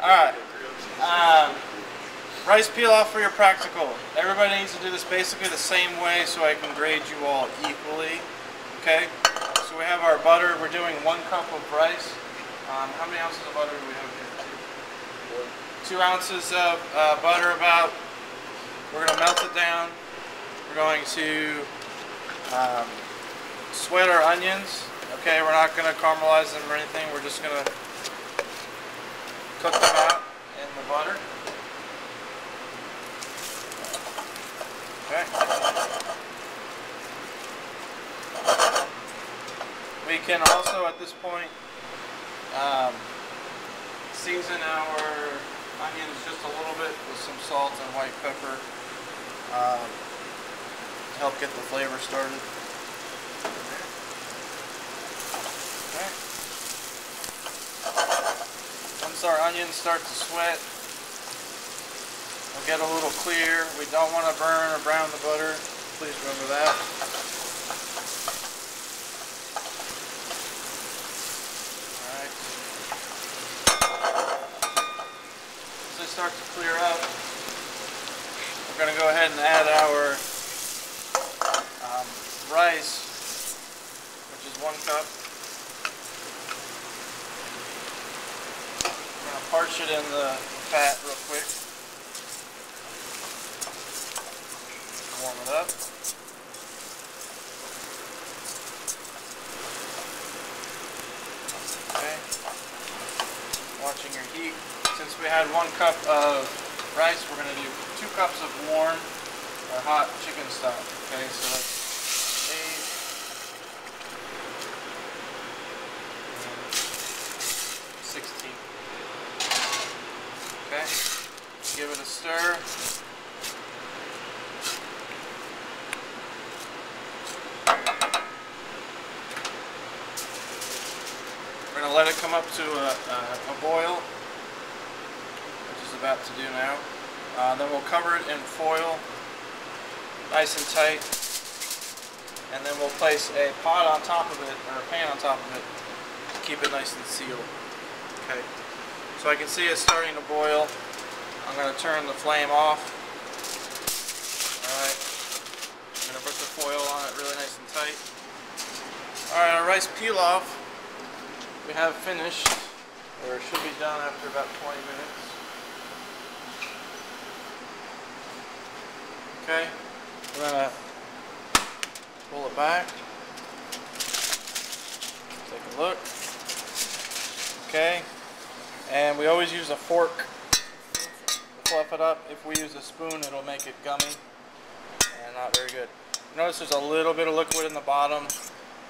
Alright. Rice pilaf for your practical. Everybody needs to do this basically the same way so I can grade you all equally. Okay? So we have our butter. We're doing 1 cup of rice. How many ounces of butter do we have here? 2 ounces of butter about. We're going to melt it down. We're going to sweat our onions. Okay, we're not going to caramelize them or anything. We're just going to cook them out in the butter. Okay. We can also, at this point, season our onions just a little bit with some salt and white pepper to help get the flavor started. Okay. Once our onions start to sweat, we'll get a little clear. We don't want to burn or brown the butter. Please remember that. Alright. As they start to clear up, we're going to go ahead and add our rice, which is 1 cup. We're going to parch it in the fat real quick. Warm it up. Okay. Watching your heat. Since we had 1 cup of rice, we're going to do 2 cups of warm or hot chicken stock. Okay, so that's 8 and 16. Okay, give it a stir. We're going to let it come up to a boil, which is about to do now. Then we'll cover it in foil, nice and tight, and then we'll place a pot on top of it, or a pan on top of it, to keep it nice and sealed. Okay, so I can see it starting to boil. I'm going to turn the flame off. Alright, I'm going to put the foil on it really nice and tight. Alright, our rice pilaf we have finished, or it should be done after about 20 minutes. Okay, we're going to pull it back, take a look. Okay, and we always use a fork to fluff it up. If we use a spoon, it'll make it gummy and not very good. Notice there's a little bit of liquid in the bottom.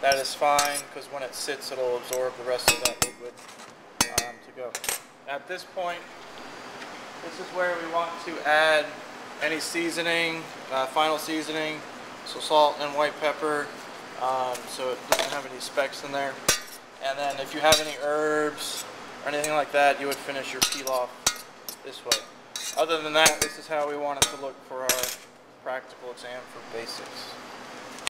That is fine, because when it sits, it'll absorb the rest of that liquid to go. At this point, this is where we want to add any seasoning, final seasoning, so salt and white pepper, so it doesn't have any specks in there. And then if you have any herbs or anything like that, you would finish your pilaf this way. Other than that, this is how we want it to look for our practical exam for basics.